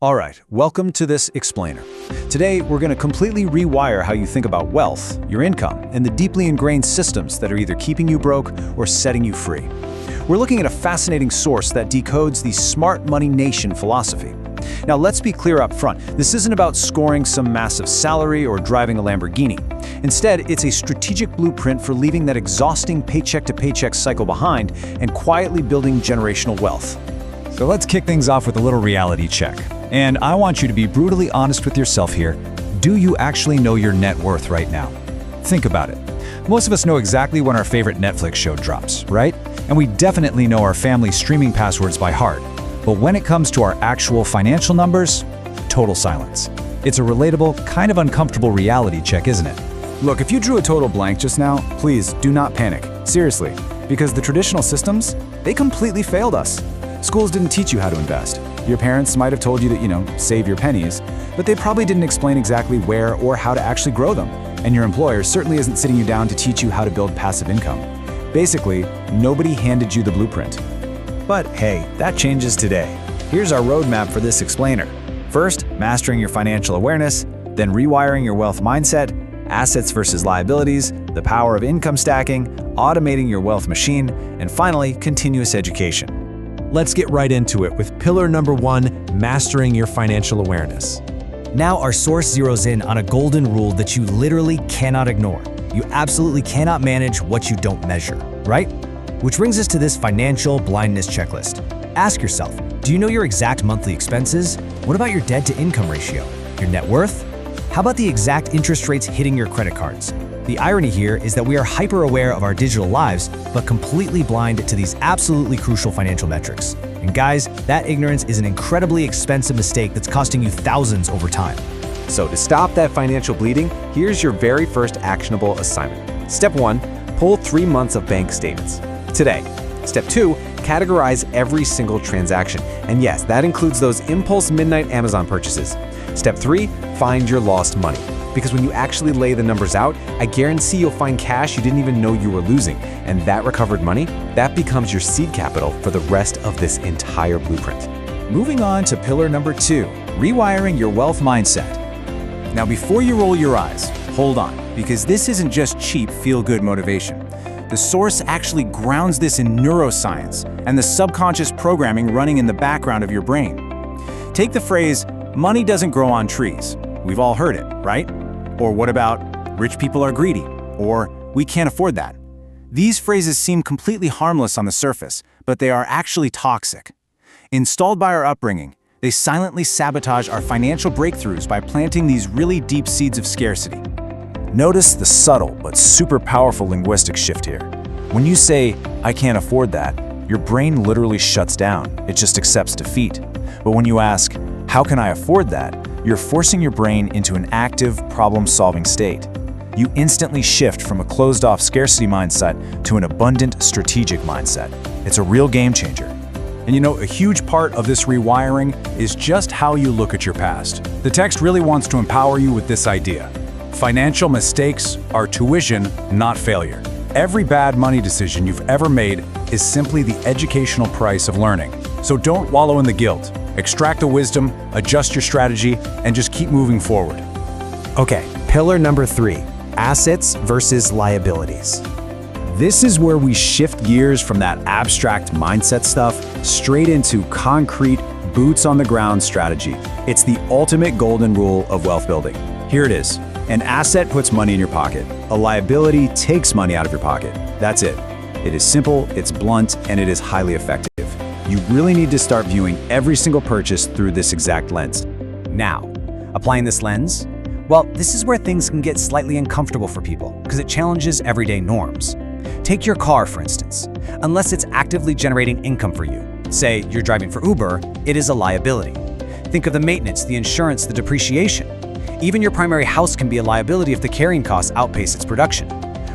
All right, welcome to this explainer. Today, we're going to completely rewire how you think about wealth, your income, and the deeply ingrained systems that are either keeping you broke or setting you free. We're looking at a fascinating source that decodes the smart money nation philosophy. Now, let's be clear up front. This isn't about scoring some massive salary or driving a Lamborghini. Instead, it's a strategic blueprint for leaving that exhausting paycheck-to-paycheck cycle behind and quietly building generational wealth. So let's kick things off with a little reality check. And I want you to be brutally honest with yourself here. Do you actually know your net worth right now? Think about it. Most of us know exactly when our favorite Netflix show drops, right? And we definitely know our family's streaming passwords by heart. But when it comes to our actual financial numbers, total silence. It's a relatable, kind of uncomfortable reality check, isn't it? Look, if you drew a total blank just now, please do not panic. Seriously. Because the traditional systems, they completely failed us. Schools didn't teach you how to invest. Your parents might have told you that, save your pennies, but they probably didn't explain exactly where or how to actually grow them. And your employer certainly isn't sitting you down to teach you how to build passive income. Basically, nobody handed you the blueprint. But hey, that changes today. Here's our roadmap for this explainer. First, mastering your financial awareness, then rewiring your wealth mindset, assets versus liabilities, the power of income stacking, automating your wealth machine, and finally, continuous education. Let's get right into it with pillar number 1, mastering your financial awareness. Now our source zeroes in on a golden rule that you literally cannot ignore. You absolutely cannot manage what you don't measure, right? Which brings us to this financial blindness checklist. Ask yourself, do you know your exact monthly expenses? What about your debt-to-income ratio? Your net worth? How about the exact interest rates hitting your credit cards? The irony here is that we are hyper-aware of our digital lives, but completely blind to these absolutely crucial financial metrics. And guys, that ignorance is an incredibly expensive mistake that's costing you thousands over time. So to stop that financial bleeding, here's your very first actionable assignment. Step 1, pull 3 months of bank statements. Today. Step 2, categorize every single transaction. And yes, that includes those impulse midnight Amazon purchases. Step 3, find your lost money. Because when you actually lay the numbers out, I guarantee you'll find cash you didn't even know you were losing. And that recovered money, that becomes your seed capital for the rest of this entire blueprint. Moving on to pillar number 2, rewiring your wealth mindset. Now, before you roll your eyes, hold on, because this isn't just cheap feel-good motivation. The source actually grounds this in neuroscience and the subconscious programming running in the background of your brain. Take the phrase, money doesn't grow on trees. We've all heard it, right? Or what about, rich people are greedy? Or, we can't afford that. These phrases seem completely harmless on the surface, but they are actually toxic. Installed by our upbringing, they silently sabotage our financial breakthroughs by planting these really deep seeds of scarcity. Notice the subtle but super powerful linguistic shift here. When you say, I can't afford that, your brain literally shuts down. It just accepts defeat. But when you ask, how can I afford that? You're forcing your brain into an active, problem-solving state. You instantly shift from a closed-off scarcity mindset to an abundant, strategic mindset. It's a real game changer. And a huge part of this rewiring is just how you look at your past. The text really wants to empower you with this idea. Financial mistakes are tuition, not failure. Every bad money decision you've ever made is simply the educational price of learning. So don't wallow in the guilt. Extract the wisdom, adjust your strategy, and just keep moving forward. Okay, pillar number 3, assets versus liabilities. This is where we shift gears from that abstract mindset stuff straight into concrete, boots-on-the-ground strategy. It's the ultimate golden rule of wealth building. Here it is. An asset puts money in your pocket. A liability takes money out of your pocket. That's it. It is simple, it's blunt, and it is highly effective. You really need to start viewing every single purchase through this exact lens. Now, applying this lens, well, this is where things can get slightly uncomfortable for people because it challenges everyday norms. Take your car, for instance. Unless it's actively generating income for you, say you're driving for Uber, it is a liability. Think of the maintenance, the insurance, the depreciation. Even your primary house can be a liability if the carrying costs outpace its production.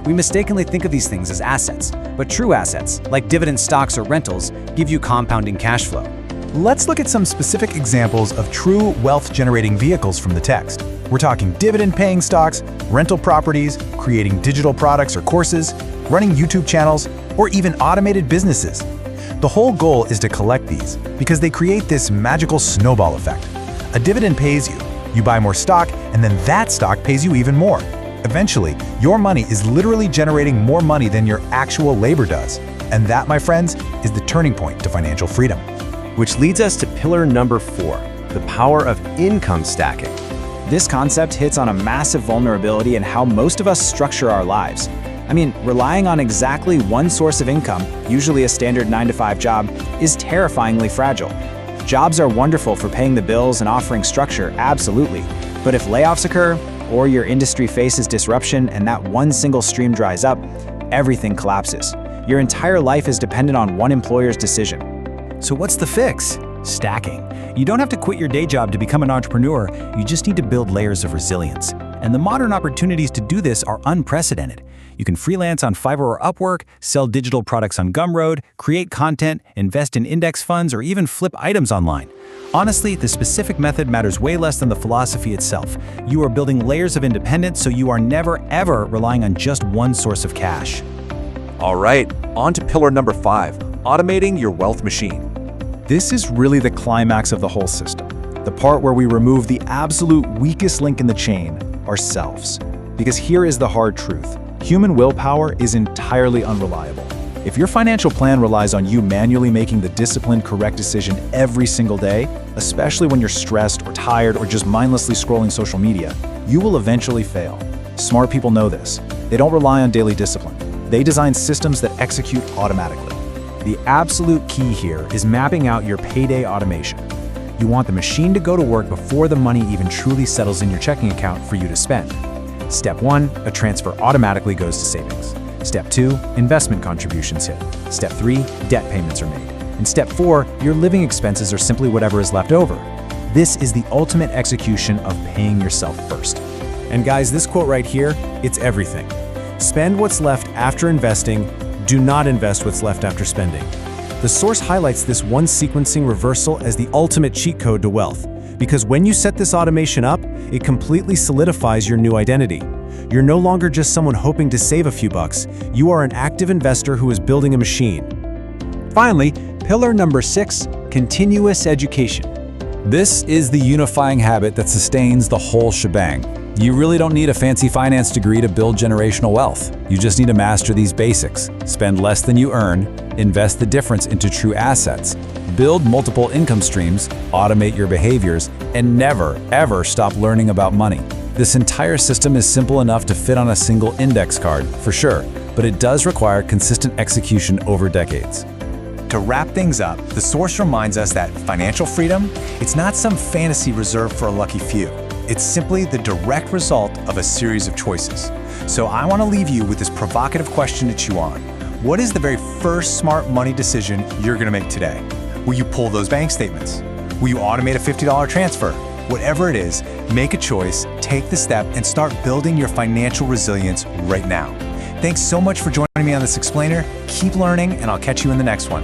We mistakenly think of these things as assets, but true assets, like dividend stocks or rentals, give you compounding cash flow. Let's look at some specific examples of true wealth-generating vehicles from the text. We're talking dividend-paying stocks, rental properties, creating digital products or courses, running YouTube channels, or even automated businesses. The whole goal is to collect these because they create this magical snowball effect. A dividend pays you. You buy more stock, and then that stock pays you even more. Eventually, your money is literally generating more money than your actual labor does. And that, my friends, is the turning point to financial freedom. Which leads us to pillar number 4, the power of income stacking. This concept hits on a massive vulnerability in how most of us structure our lives. I mean, relying on exactly one source of income, usually a standard 9-to-5 job, is terrifyingly fragile. Jobs are wonderful for paying the bills and offering structure, absolutely. But if layoffs occur, or your industry faces disruption and that one single stream dries up, everything collapses. Your entire life is dependent on one employer's decision. So what's the fix? Stacking. You don't have to quit your day job to become an entrepreneur, you just need to build layers of resilience. And the modern opportunities to do this are unprecedented. You can freelance on Fiverr or Upwork, sell digital products on Gumroad, create content, invest in index funds, or even flip items online. Honestly, the specific method matters way less than the philosophy itself. You are building layers of independence so you are never, ever relying on just one source of cash. All right, on to pillar number 5, automating your wealth machine. This is really the climax of the whole system, the part where we remove the absolute weakest link in the chain, ourselves. Because here is the hard truth. Human willpower is entirely unreliable. If your financial plan relies on you manually making the disciplined, correct decision every single day, especially when you're stressed or tired or just mindlessly scrolling social media, you will eventually fail. Smart people know this. They don't rely on daily discipline. They design systems that execute automatically. The absolute key here is mapping out your payday automation. You want the machine to go to work before the money even truly settles in your checking account for you to spend. Step 1, a transfer automatically goes to savings. Step 2, investment contributions hit. Step 3, debt payments are made. And Step 4, your living expenses are simply whatever is left over. This is the ultimate execution of paying yourself first. And guys, this quote right here, it's everything. Spend what's left after investing, do not invest what's left after spending. The source highlights this one sequencing reversal as the ultimate cheat code to wealth, because when you set this automation up, it completely solidifies your new identity. You're no longer just someone hoping to save a few bucks, you are an active investor who is building a machine. Finally, pillar number 6, continuous education. This is the unifying habit that sustains the whole shebang. You really don't need a fancy finance degree to build generational wealth. You just need to master these basics. Spend less than you earn, invest the difference into true assets, build multiple income streams, automate your behaviors, and never, ever stop learning about money. This entire system is simple enough to fit on a single index card, for sure, but it does require consistent execution over decades. To wrap things up, the source reminds us that financial freedom, it's not some fantasy reserved for a lucky few. It's simply the direct result of a series of choices. So I want to leave you with this provocative question to chew on. What is the very first smart money decision you're going to make today? Will you pull those bank statements? Will you automate a $50 transfer? Whatever it is, make a choice, take the step, and start building your financial resilience right now. Thanks so much for joining me on this explainer. Keep learning, and I'll catch you in the next one.